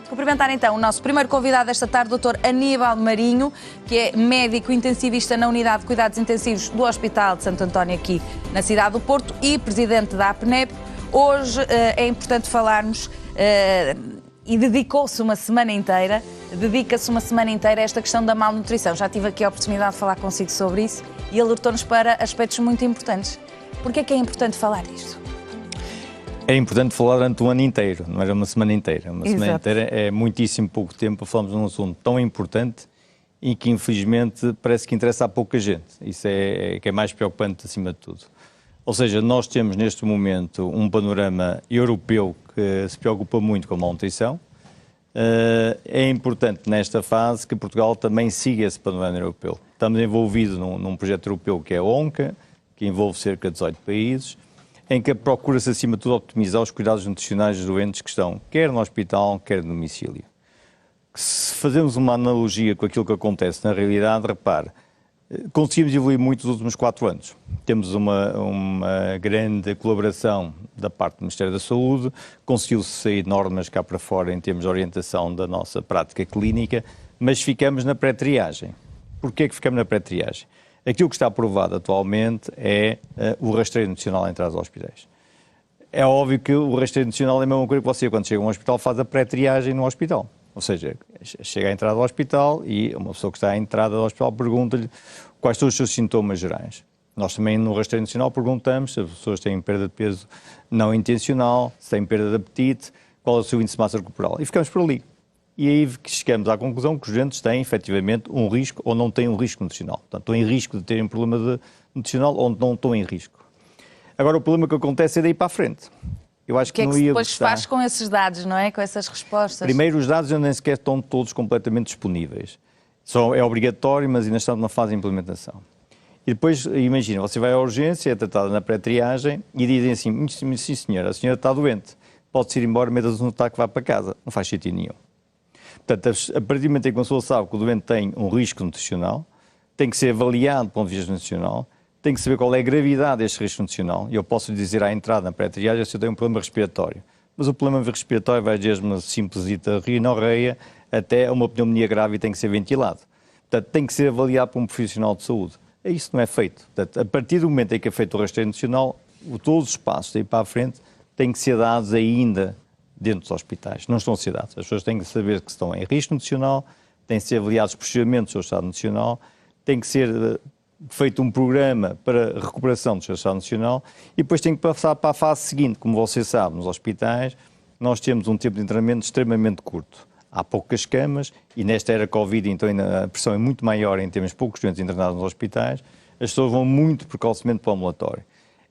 Cumprimentar então o nosso primeiro convidado esta tarde, o Dr. Aníbal Marinho, que é médico intensivista na Unidade de Cuidados Intensivos do Hospital de Santo António, aqui na cidade do Porto, e presidente da APNEP. Hoje é importante falarmos, e dedica-se uma semana inteira a esta questão da malnutrição. Já tive aqui a oportunidade de falar consigo sobre isso e alertou-nos para aspectos muito importantes. Porquê é que é importante falar disto? É importante falar durante um ano inteiro, não era uma semana inteira. Uma Exato. semana inteira é muitíssimo pouco tempo para falarmos de um assunto tão importante e que, infelizmente, parece que interessa a pouca gente. Isso é que é mais preocupante acima de tudo. Ou seja, nós temos neste momento um panorama europeu que se preocupa muito com a malnutrição. É importante nesta fase que Portugal também siga esse panorama europeu. Estamos envolvidos num projeto europeu que é a ONCA, que envolve cerca de 18 países, em que procura-se, acima de tudo, optimizar os cuidados nutricionais dos doentes que estão quer no hospital, quer no domicílio. Se fazemos uma analogia com aquilo que acontece na realidade, repare, conseguimos evoluir muito nos últimos 4 anos. Temos uma grande colaboração da parte do Ministério da Saúde, conseguiu-se sair normas cá para fora em termos de orientação da nossa prática clínica, mas ficamos na pré-triagem. Porquê que ficamos na pré-triagem? Aquilo que está aprovado atualmente é o rastreio nutricional à entrada dos hospitais. É óbvio que o rastreio nutricional é a mesma coisa que você, quando chega a um hospital, faz a pré-triagem no hospital. Ou seja, chega à entrada do hospital e uma pessoa que está à entrada do hospital pergunta-lhe quais são os seus sintomas gerais. Nós também no rastreio nutricional perguntamos se as pessoas têm perda de peso não intencional, se têm perda de apetite, qual é o seu índice de massa corporal. E ficamos por ali. E aí chegamos à conclusão que os doentes têm, efetivamente, um risco ou não têm um risco nutricional. Portanto, estão em risco de terem um problema nutricional ou não estão em risco. Agora, o problema que acontece é daí para a frente. Eu acho que O que é não que ia depois gostar. faz com esses dados, não é? Com essas respostas? Primeiro, os dados nem sequer estão todos completamente disponíveis. Só é obrigatório, mas ainda está numa fase de implementação. E depois, imagina, você vai à urgência, é tratada na pré-triagem e dizem assim, sim senhora, a senhora está doente, pode-se ir embora, metas no taco, vá para casa. Não faz sentido nenhum. Portanto, a partir do momento em que a pessoa sabe que o doente tem um risco nutricional, tem que ser avaliado do ponto de vista nutricional, tem que saber qual é a gravidade deste risco nutricional. E eu posso lhe dizer à entrada na pré-triagem se eu tenho um problema respiratório. Mas o problema respiratório vai desde uma simplesita rinorreia até uma pneumonia grave e tem que ser ventilado. Portanto, tem que ser avaliado por um profissional de saúde. Isso não é feito. Portanto, a partir do momento em que é feito o rastreio nutricional, todos os passos daí para a frente têm que ser dados ainda dentro dos hospitais. Não estão a ser dados. As pessoas têm que saber que estão em risco nutricional, têm que ser avaliados posteriormente o seu estado nutricional, tem que ser feito um programa para recuperação do seu estado nutricional e depois tem que passar para a fase seguinte. Como você sabe, nos hospitais nós temos um tempo de internamento extremamente curto. Há poucas camas e nesta era Covid, então ainda a pressão é muito maior em termos de poucos doentes internados nos hospitais, as pessoas vão muito precocemente para o ambulatório.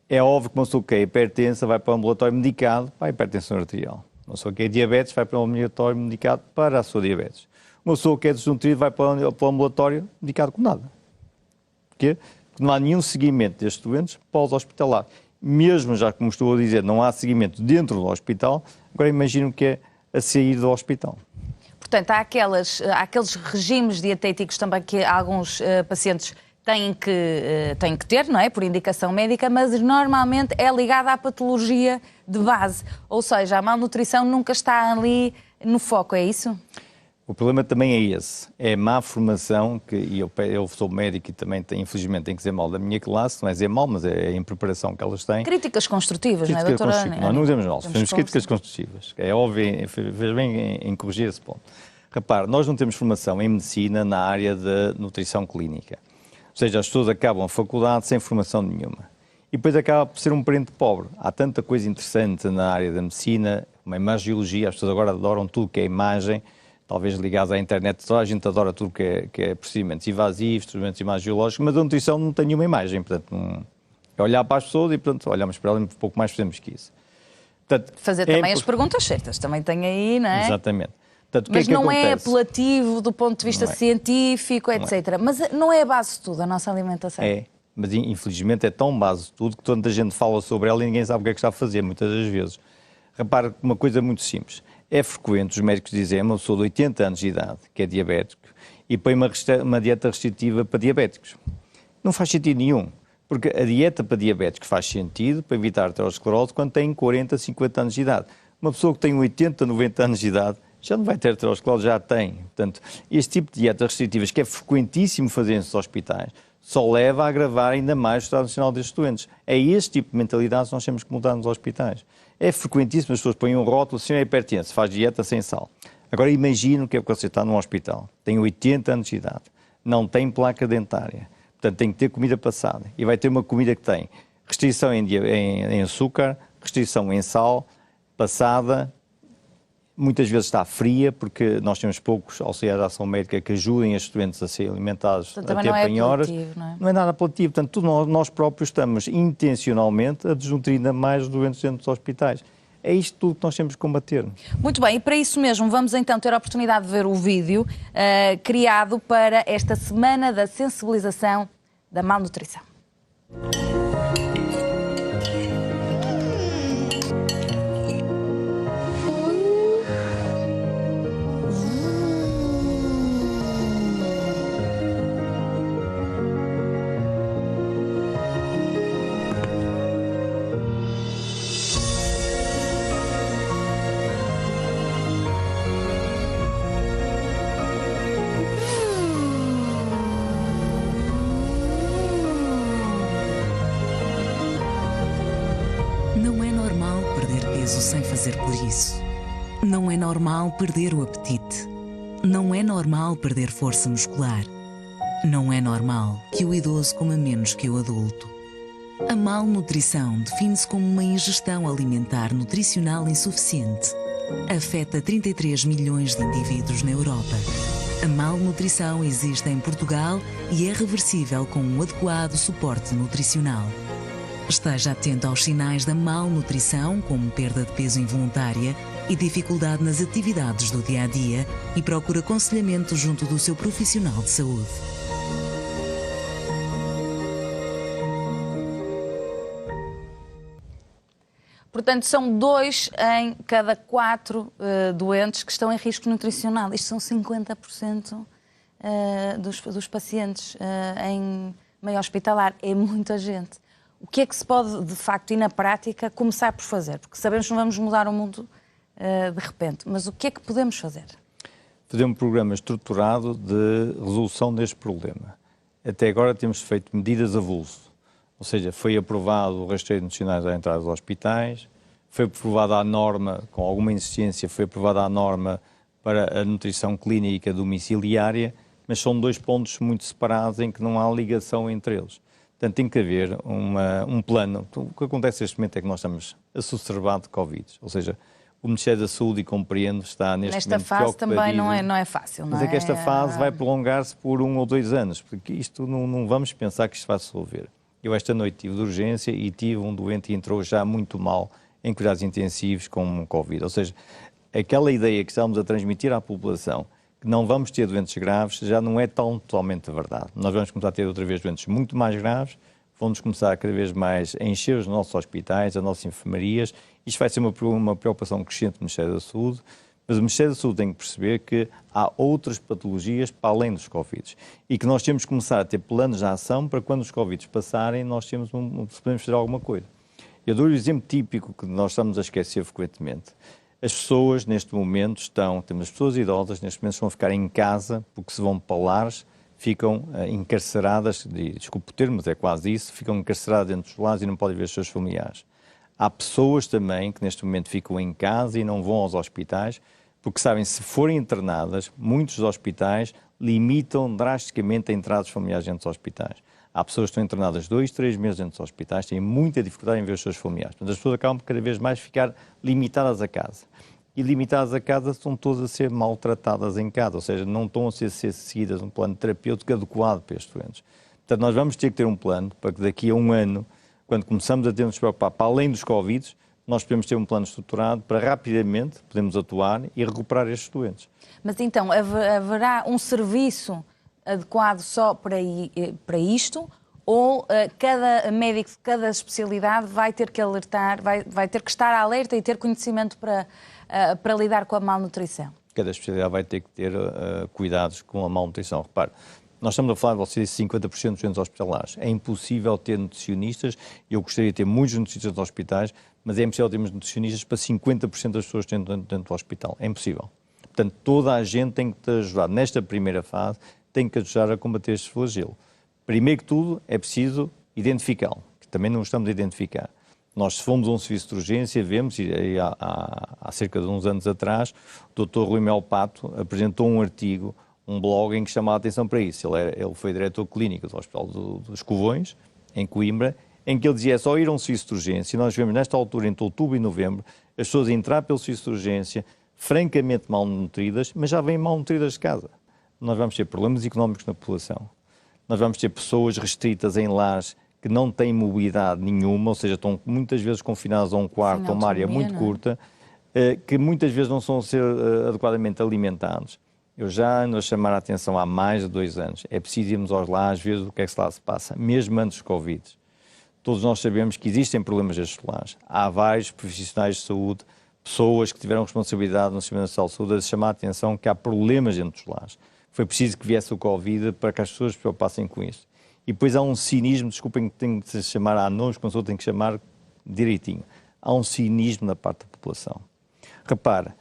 É óbvio que uma pessoa que é hipertensa vai para o ambulatório medicado para a hipertensão arterial. Uma pessoa que é diabetes vai para o ambulatório medicado para a sua diabetes. Uma pessoa que é desnutrida vai para o ambulatório medicado com nada. Porquê? Porque não há nenhum seguimento destes doentes pós-hospitalar. Mesmo, já como estou a dizer, não há seguimento dentro do hospital, agora imagino que é a sair do hospital. Portanto, há aqueles regimes dietéticos também que alguns pacientes têm que ter, não é? Por indicação médica, mas normalmente é ligada à patologia de base. Ou seja, a malnutrição nunca está ali no foco, é isso? O problema também é esse, é a má formação, e eu sou médico e também infelizmente tenho que dizer mal da minha classe, não é dizer mal, mas é a impreparação que elas têm. Críticas construtivas, não é, doutora? Nós não dizemos mal, fazemos críticas construtivas. É óbvio, fez bem em corrigir esse ponto. Repare, nós não temos formação em medicina na área da nutrição clínica. Ou seja, as pessoas acabam a faculdade sem formação nenhuma. E depois acaba por ser um parente pobre. Há tanta coisa interessante na área da medicina, uma imagiologia, as pessoas agora adoram tudo que é imagem, talvez ligados à internet, toda a gente adora tudo que é procedimentos invasivos, procedimentos imagiológicos, mas a nutrição não tem nenhuma imagem, portanto, é olhar para as pessoas e, portanto, olhamos para elas e um pouco mais fazemos que isso. Portanto, fazer também as perguntas certas, também tem aí, não é? Exatamente. Portanto, mas que não acontece? É apelativo do ponto de vista científico, etc. Mas não é a base de tudo, a nossa alimentação? É, mas infelizmente é tão base de tudo que tanta gente fala sobre ela e ninguém sabe o que é que está a fazer, muitas das vezes. Repare uma coisa muito simples. É frequente os médicos dizerem uma pessoa de 80 anos de idade, que é diabético, e põe uma dieta restritiva para diabéticos. Não faz sentido nenhum, porque a dieta para diabéticos faz sentido para evitar a aterosclerose quando tem 40, 50 anos de idade. Uma pessoa que tem 80, 90 anos de idade já não vai ter aterosclerose, já tem. Portanto, este tipo de dietas restritivas, que é frequentíssimo fazer nos hospitais, só leva a agravar ainda mais o estado nacional destes doentes. É este tipo de mentalidade que nós temos que mudar nos hospitais. É frequentíssimo, as pessoas põem um rótulo, o senhor é hipertenso, faz dieta sem sal. Agora imagine o que é que você está num hospital, tem 80 anos de idade, não tem placa dentária, portanto tem que ter comida passada e vai ter uma comida que tem restrição em açúcar, restrição em sal, passada, muitas vezes está fria, porque nós temos poucos auxiliares de ação médica que ajudem estes doentes a ser alimentados a tempo em horas. Não é nada apelativo. Portanto, nós próprios estamos intencionalmente a desnutrir ainda mais os doentes dentro dos hospitais. É isto tudo que nós temos que combater. Muito bem, e para isso mesmo vamos então ter a oportunidade de ver o vídeo criado para esta Semana da Sensibilização da Malnutrição. Não é normal perder peso sem fazer por isso. Não é normal perder o apetite. Não é normal perder força muscular. Não é normal que o idoso coma menos que o adulto. A malnutrição define-se como uma ingestão alimentar nutricional insuficiente. Afeta 33 milhões de indivíduos na Europa. A malnutrição existe em Portugal e é reversível com um adequado suporte nutricional. Esteja atento aos sinais da malnutrição, como perda de peso involuntária e dificuldade nas atividades do dia-a-dia, e procure aconselhamento junto do seu profissional de saúde. Portanto, são 2 em cada 4 doentes que estão em risco nutricional. Isto são 50% dos pacientes em meio hospitalar. É muita gente. O que é que se pode, de facto, e na prática, começar por fazer? Porque sabemos que não vamos mudar o mundo de repente, mas o que é que podemos fazer? Fazer um programa estruturado de resolução deste problema. Até agora temos feito medidas avulso, ou seja, foi aprovado o rastreio de nutricionais à entrada dos hospitais, foi aprovada a norma, com alguma insistência, foi aprovada a norma para a nutrição clínica domiciliária, mas são 2 pontos muito separados em que não há ligação entre eles. Portanto, tem que haver um plano. O que acontece neste momento é que nós estamos assocervados de Covid, ou seja, o Ministério da Saúde, e compreendo, está neste momento fase também não é fácil, não é? Mas é que esta fase vai prolongar-se por 1 ou 2 anos, porque isto não vamos pensar que isto vai se resolver. Eu esta noite tive de urgência e tive um doente que entrou já muito mal em cuidados intensivos com Covid. Ou seja, aquela ideia que estamos a transmitir à população, que não vamos ter doentes graves, já não é totalmente verdade. Nós vamos começar a ter outra vez doentes muito mais graves, vamos começar cada vez mais a encher os nossos hospitais, as nossas enfermarias. Isto vai ser uma preocupação crescente do Ministério da Saúde, mas o Ministério da Saúde tem que perceber que há outras patologias para além dos Covid e que nós temos que começar a ter planos de ação para quando os Covid passarem, nós podemos fazer alguma coisa. Eu dou-lhe o exemplo típico que nós estamos a esquecer frequentemente. As pessoas, neste momento, temos as pessoas idosas, neste momento, estão a ficar em casa, porque se vão para lares, ficam encarceradas, desculpe o termo, mas é quase isso, ficam encarceradas dentro dos lares e não podem ver os seus familiares. Há pessoas também que, neste momento, ficam em casa e não vão aos hospitais, porque sabem, se forem internadas, muitos dos hospitais limitam drasticamente a entrada dos familiares dentro dos hospitais. Há pessoas que estão internadas 2, 3 meses dentro dos hospitais, têm muita dificuldade em ver os seus familiares. Portanto, as pessoas acabam cada vez mais ficar limitadas a casa. E limitadas a casa estão todas a ser maltratadas em casa, ou seja, não estão a ser seguidas um plano terapêutico adequado para estes doentes. Portanto, nós vamos ter que ter um plano para que daqui a 1 ano, quando começamos a ter de nos preocupar para além dos Covid, nós podemos ter um plano estruturado para rapidamente podermos atuar e recuperar estes doentes. Mas então, haverá um serviço adequado só para isto, ou cada médico de cada especialidade vai ter que alertar, vai ter que estar alerta e ter conhecimento para lidar com a malnutrição? Cada especialidade vai ter que ter cuidados com a malnutrição. Repare, nós estamos a falar, você disse, 50% dos doentes hospitalares. É impossível ter nutricionistas, eu gostaria de ter muitos nutricionistas nos hospitais, mas é impossível termos nutricionistas para 50% das pessoas que estão dentro do hospital. É impossível. Portanto, toda a gente tem que te ajudar, nesta primeira fase, tem que ajudar a combater este flagelo. Primeiro que tudo, é preciso identificá-lo, que também não estamos a identificar. Nós, se fomos a um serviço de urgência, vemos, e há cerca de uns anos atrás, o Dr. Rui Mel Pato apresentou um artigo, um blog em que chamava a atenção para isso. Ele foi diretor clínico do Hospital dos Covões, em Coimbra, em que ele dizia, é só ir a um serviço de urgência, e nós vemos nesta altura, entre outubro e novembro, as pessoas entrar pelo serviço de urgência, francamente malnutridas, mas já vêm malnutridas de casa. Nós vamos ter problemas económicos na população. Nós vamos ter pessoas restritas em lares que não têm mobilidade nenhuma, ou seja, estão muitas vezes confinadas a um quarto, a uma área muito curta, que muitas vezes não são a ser adequadamente alimentados. Eu já ando a chamar a atenção há mais de 2 anos. É preciso irmos aos lares, ver o que é que lá se passa, mesmo antes do Covid. Todos nós sabemos que existem problemas nestes lares. Há vários profissionais de saúde, pessoas que tiveram responsabilidade no Sistema Nacional de Saúde a chamar a atenção que há problemas dentro dos lares. Foi preciso que viesse o Covid para que as pessoas se preocupassem com isso. E depois há um cinismo, desculpem que tenho que chamar a nomes, quando a pessoa tem que chamar direitinho. Há um cinismo na parte da população. Repara,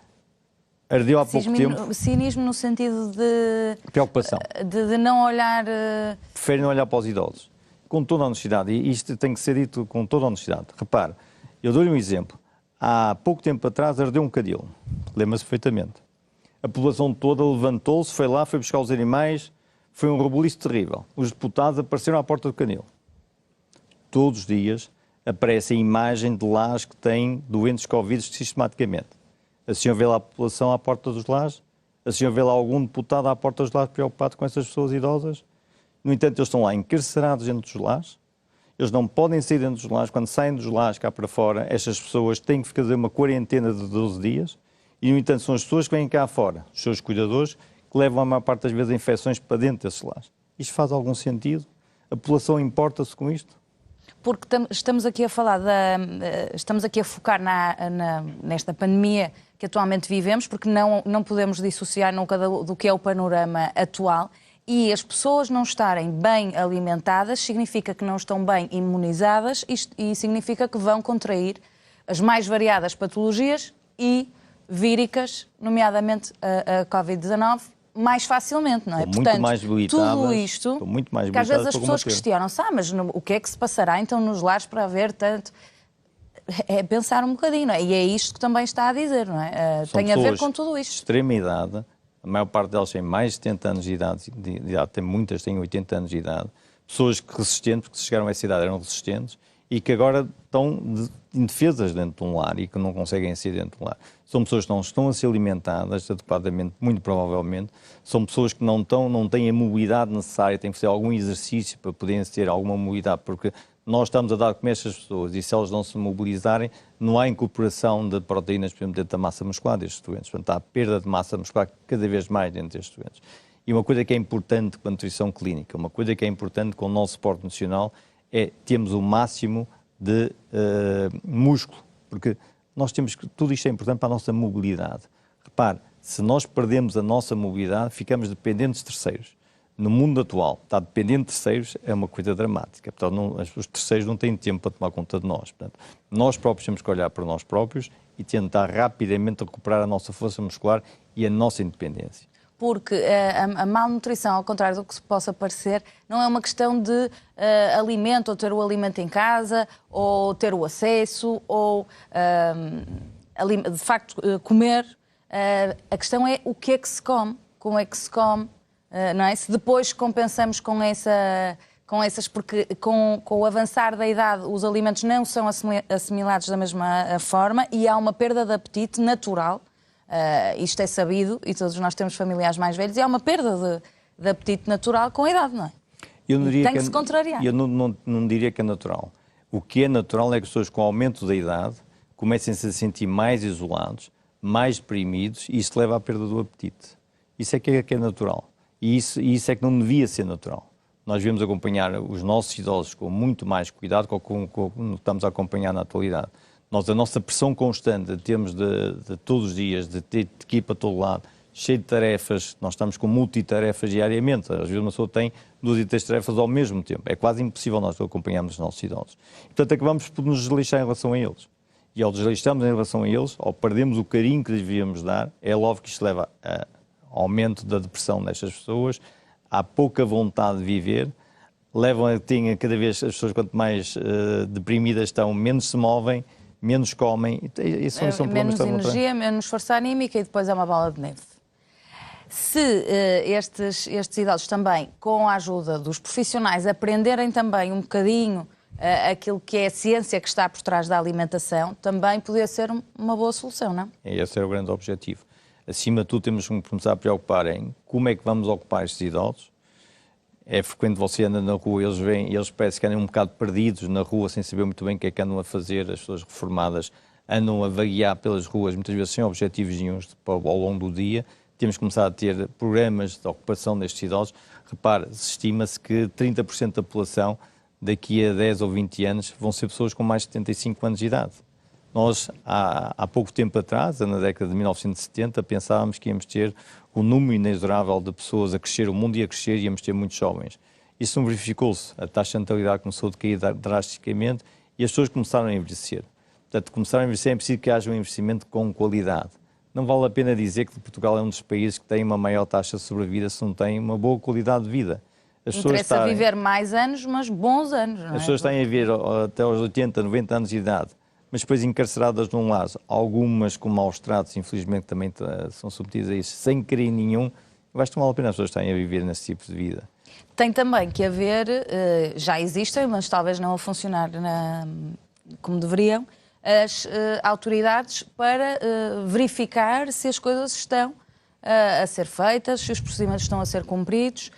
ardeu há pouco tempo... Cinismo no sentido de... Preocupação. De não olhar... Preferem não olhar para os idosos. Com toda a honestidade, e isto tem que ser dito com toda a honestidade. Repare, eu dou-lhe um exemplo. Há pouco tempo atrás ardeu um cadilo. Lembra-se perfeitamente. A população toda levantou-se, foi lá, foi buscar os animais, foi um rebuliço terrível. Os deputados apareceram à porta do canil. Todos os dias aparece a imagem de lares que têm doentes Covid sistematicamente. A senhora vê lá a população à porta dos lares? A senhora vê lá algum deputado à porta dos lares preocupado com essas pessoas idosas? No entanto, eles estão lá encarcerados dentro dos lares. Eles não podem sair dentro dos lares. Quando saem dos lares cá para fora, estas pessoas têm que fazer uma quarentena de 12 dias. E, no entanto, são as pessoas que vêm cá fora, os seus cuidadores, que levam a maior parte das vezes infecções para dentro desses lares. Isto faz algum sentido? A população importa-se com isto? Porque estamos aqui a falar estamos aqui a focar nesta pandemia que atualmente vivemos, porque não podemos dissociar nunca do que é o panorama atual. E as pessoas não estarem bem alimentadas significa que não estão bem imunizadas e significa que vão contrair as mais variadas patologias e víricas, nomeadamente a Covid-19, mais facilmente, não é? Estão muito mais habilitadas, tudo isto, que às vezes as pessoas questionam-se, mas o que é que se passará então nos lares para haver tanto... É pensar um bocadinho, não é? E é isto que também está a dizer, não é? Tem a ver com tudo isto. Extrema idade, a maior parte delas tem mais de 70 anos de idade, tem muitas têm 80 anos de idade, pessoas resistentes, porque se chegaram a essa idade eram resistentes, e que agora estão indefesas dentro de um lar e que não conseguem sair dentro de um lar. São pessoas que não estão a ser alimentadas adequadamente, muito provavelmente. São pessoas que não têm a mobilidade necessária, têm que fazer algum exercício para poderem ter alguma mobilidade, porque nós estamos a dar de comer a estas pessoas e se elas não se mobilizarem, não há incorporação de proteínas, por exemplo, dentro da massa muscular destes doentes. Portanto, há perda de massa muscular cada vez mais dentro destes doentes. E uma coisa que é importante com a nutrição clínica, uma coisa que é importante com o nosso suporte nutricional, é termos o máximo de músculo, porque nós temos que, tudo isto é importante para a nossa mobilidade. Repare, se nós perdemos a nossa mobilidade, ficamos dependentes de terceiros. No mundo atual, estar dependente de terceiros é uma coisa dramática. Portanto, os terceiros não têm tempo para tomar conta de nós. Portanto, nós próprios temos que olhar para nós próprios e tentar rapidamente recuperar a nossa força muscular e a nossa independência. Porque a malnutrição, ao contrário do que se possa parecer, não é uma questão de alimento, ou ter o alimento em casa, ou ter o acesso, ou de facto comer. A questão é o que é que se come, como é que se come, não é? Se depois compensamos com essas, porque com o avançar da idade os alimentos não são assimilados da mesma forma e há uma perda de apetite natural. Isto é sabido e todos nós temos familiares mais velhos e há uma perda de apetite natural com a idade, não é? Tem que se contrariar. Eu não diria que é natural. O que é natural é que as pessoas com o aumento da idade comecem-se a sentir mais isolados, mais deprimidos e isso leva à perda do apetite. Isso é que é natural. E isso é que não devia ser natural. Nós devemos acompanhar os nossos idosos com muito mais cuidado com o que estamos a acompanhar na atualidade. A nossa pressão constante, temos de todos os dias, de ter que ir para todo lado, cheio de tarefas, nós estamos com multitarefas diariamente, às vezes uma pessoa tem 2 e 3 tarefas ao mesmo tempo, é quase impossível nós acompanharmos os nossos idosos. Portanto, acabamos por nos desleixar em relação a eles. e ao desleixarmos em relação a eles, ao perdemos o carinho que lhes devíamos dar, é óbvio que isto leva a aumento da depressão destas pessoas, há pouca vontade de viver, levam a ter cada vez as pessoas quanto mais deprimidas estão, menos se movem, menos comem, e são menos energia, menos força anímica e depois é uma bola de neve. Se estes idosos também, com a ajuda dos profissionais, aprenderem também um bocadinho aquilo que é a ciência que está por trás da alimentação, também poderia ser uma boa solução, não? Esse é o grande objetivo. Acima de tudo, temos que começar a preocupar em como é que vamos ocupar estes idosos. É frequente você anda na rua, eles parecem que andam um bocado perdidos na rua, sem saber muito bem o que é que andam a fazer. As pessoas reformadas andam a vaguear pelas ruas, muitas vezes sem objetivos nenhuns ao longo do dia. Temos que começar a ter programas de ocupação destes idosos. Repare, estima-se que 30% da população, daqui a 10 ou 20 anos, vão ser pessoas com mais de 75 anos de idade. Nós, há pouco tempo atrás, na década de 1970, pensávamos que íamos ter um número inexorável de pessoas a crescer, o mundo ia crescer e íamos ter muitos jovens. Isso não verificou-se. A taxa de natalidade começou a cair drasticamente e as pessoas começaram a envelhecer. Portanto, começaram a envelhecer, é preciso que haja um investimento com qualidade. Não vale a pena dizer que Portugal é um dos países que tem uma maior taxa de sobrevida se não tem uma boa qualidade de vida. Interessa viver mais anos, mas bons anos, não é? As pessoas têm a viver até aos 80, 90 anos de idade, mas depois encarceradas de um lado, algumas com maus tratos, infelizmente também são submetidas a isso, sem querer nenhum. Eu acho que não vale a pena as pessoas estarem a viver nesse tipo de vida. Tem também que haver, já existem, mas talvez não a funcionar como deveriam, as autoridades para verificar se as coisas estão a ser feitas, se os procedimentos estão a ser cumpridos.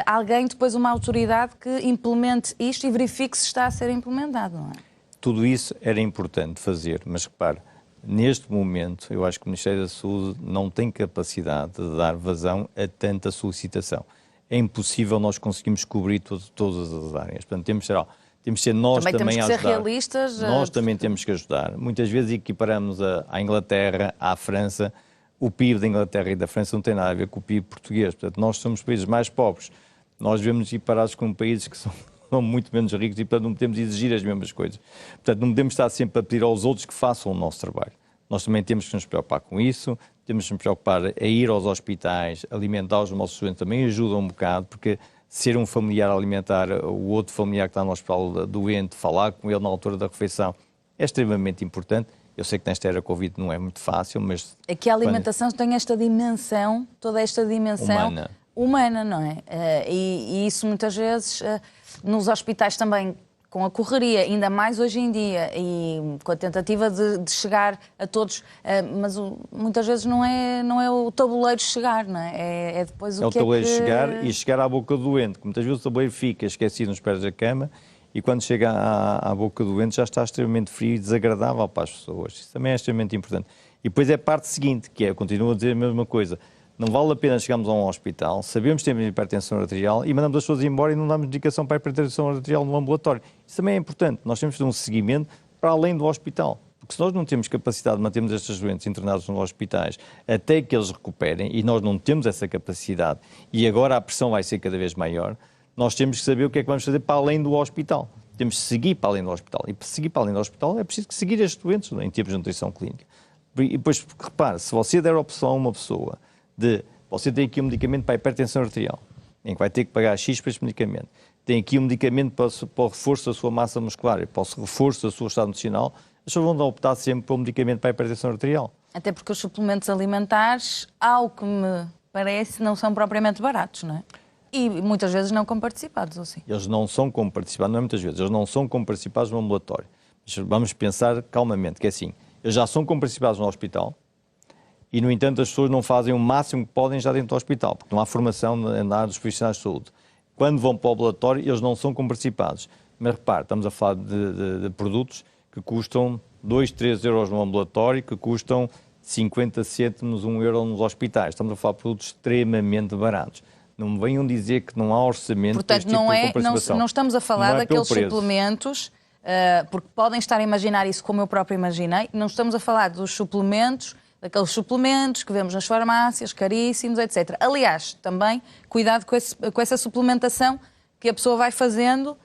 Alguém, depois uma autoridade que implemente isto e verifique se está a ser implementado, não é? Tudo isso era importante fazer, mas repare, neste momento eu acho que o Ministério da Saúde não tem capacidade de dar vazão a tanta solicitação. É impossível nós conseguirmos cobrir todas as áreas. Portanto, temos de ser nós também a ajudar. Temos que ser realistas. Nós também temos que ajudar. Muitas vezes equiparamos à Inglaterra, à França. O PIB da Inglaterra e da França não tem nada a ver com o PIB português. Portanto, nós somos países mais pobres. Nós devemos equiparados com países que são muito menos ricos e, portanto, não podemos exigir as mesmas coisas. Portanto, não podemos estar sempre a pedir aos outros que façam o nosso trabalho. Nós também temos que nos preocupar com isso, temos que nos preocupar a ir aos hospitais, alimentar os nossos doentes, também ajuda um bocado, porque ser um familiar a alimentar o outro familiar que está no hospital doente, falar com ele na altura da refeição, é extremamente importante. Eu sei que nesta era Covid não é muito fácil, mas... Aqui a alimentação tem esta dimensão, toda esta dimensão humana, não é? E isso muitas vezes nos hospitais também, com a correria, ainda mais hoje em dia, e com a tentativa de chegar a todos, mas muitas vezes não é o tabuleiro chegar, não é? É depois o que é que... É o tabuleiro chegar e chegar à boca do doente, que muitas vezes o tabuleiro fica esquecido nos pés da cama, e quando chega à boca do doente já está extremamente frio e desagradável para as pessoas. Isso também é extremamente importante. E depois é a parte seguinte, que é, eu continuo a dizer a mesma coisa, não vale a pena chegarmos a um hospital, sabemos que temos hipertensão arterial e mandamos as pessoas embora e não damos medicação para a hipertensão arterial no ambulatório. Isso também é importante. Nós temos de ter um seguimento para além do hospital. Porque se nós não temos capacidade de mantermos estes doentes internados nos hospitais até que eles recuperem, e nós não temos essa capacidade, e agora a pressão vai ser cada vez maior, nós temos que saber o que é que vamos fazer para além do hospital. Temos que seguir para além do hospital. E para seguir para além do hospital é preciso seguir estes doentes em termos de nutrição clínica. E depois, repare, se você der a opção a uma pessoa de você tem aqui um medicamento para a hipertensão arterial, em que vai ter que pagar X para este medicamento, tem aqui um medicamento para o reforço da sua massa muscular e para o reforço do seu estado nutricional, as pessoas vão optar sempre por um medicamento para a hipertensão arterial. Até porque os suplementos alimentares, ao que me parece, não são propriamente baratos, não é? E muitas vezes não comparticipados, ou sim? Eles não são comparticipados, não é muitas vezes, eles não são comparticipados no ambulatório. Mas vamos pensar calmamente, que é assim, eles já são comparticipados no hospital e, no entanto, as pessoas não fazem o máximo que podem já dentro do hospital, porque não há formação na área dos profissionais de saúde. Quando vão para o ambulatório, eles não são comparticipados. Mas repare, estamos a falar de produtos que custam 2, 3 euros no ambulatório, que custam 50 cêntimos, 1 euro nos hospitais. Estamos a falar de produtos extremamente baratos. Não me venham dizer que não há orçamento. Portanto, não estamos a falar daqueles suplementos, porque podem estar a imaginar isso como eu próprio imaginei, não estamos a falar dos suplementos, daqueles suplementos que vemos nas farmácias, caríssimos, etc. Aliás, também, cuidado com essa suplementação que a pessoa vai fazendo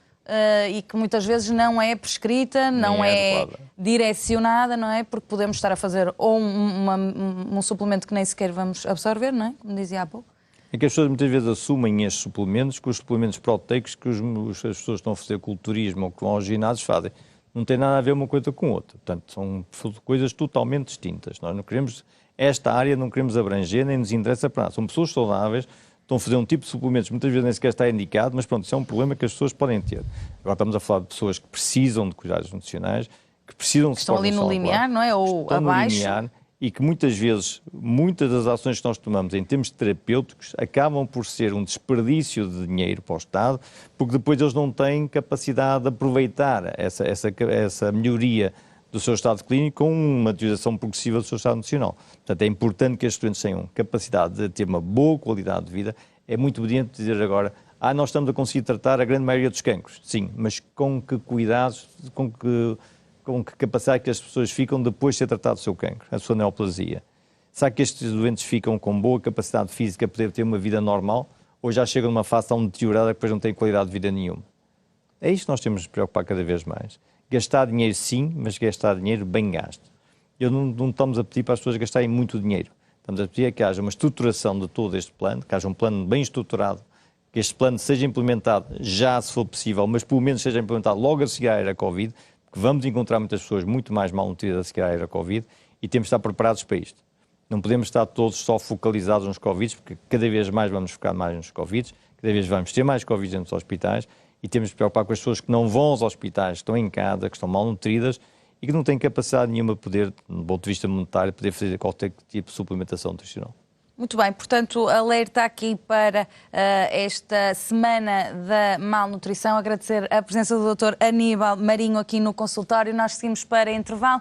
e que muitas vezes não é prescrita, não é é adequada. direcionada, não é? Porque podemos estar a fazer ou um suplemento que nem sequer vamos absorver, não é? Como dizia há pouco. É que as pessoas muitas vezes assumem estes suplementos, que os suplementos proteicos que as pessoas que estão a fazer culturismo ou que vão aos ginásios fazem. Não tem nada a ver uma coisa com outra. Portanto, são coisas totalmente distintas. Nós não queremos, esta área não queremos abranger, nem nos interessa para nada. São pessoas saudáveis, estão a fazer um tipo de suplementos, muitas vezes nem sequer está indicado, mas pronto, isso é um problema que as pessoas podem ter. Agora estamos a falar de pessoas que precisam de cuidados nutricionais, que precisam de Estão ali no limiar, não é? Ou estão abaixo. no limiar, e que muitas vezes, muitas das ações que nós tomamos em termos terapêuticos acabam por ser um desperdício de dinheiro para o Estado, porque depois eles não têm capacidade de aproveitar essa melhoria do seu estado clínico com uma utilização progressiva do seu estado nutricional. Portanto, é importante que estes doentes tenham capacidade de ter uma boa qualidade de vida. É muito obediente dizer agora, nós estamos a conseguir tratar a grande maioria dos cancros. Sim, mas com que cuidados, com que capacidade que as pessoas ficam depois de ter tratado o seu cancro, a sua neoplasia? Será que estes doentes ficam com boa capacidade física para poder ter uma vida normal ou já chegam numa fase tão deteriorada que depois não têm qualidade de vida nenhuma? É isto que nós temos de nos preocupar cada vez mais. Gastar dinheiro sim, mas gastar dinheiro bem gasto. Não estamos a pedir para as pessoas gastarem muito dinheiro. Estamos a pedir que haja uma estruturação de todo este plano, que haja um plano bem estruturado, que este plano seja implementado já, se for possível, mas pelo menos seja implementado logo a seguir à era Covid, porque vamos encontrar muitas pessoas muito mais malnutridas a seguir à era Covid e temos de estar preparados para isto. Não podemos estar todos só focalizados nos Covid, porque cada vez mais vamos focar mais nos Covid, cada vez vamos ter mais Covid dentro dos hospitais e temos de nos preocupar com as pessoas que não vão aos hospitais, que estão em casa, que estão malnutridas e que não têm capacidade nenhuma de poder, do ponto de vista monetário, poder fazer qualquer tipo de suplementação nutricional. Muito bem, portanto, alerta aqui para esta semana da malnutrição. Agradecer a presença do Dr. Aníbal Marinho aqui no consultório. Nós seguimos para intervalo.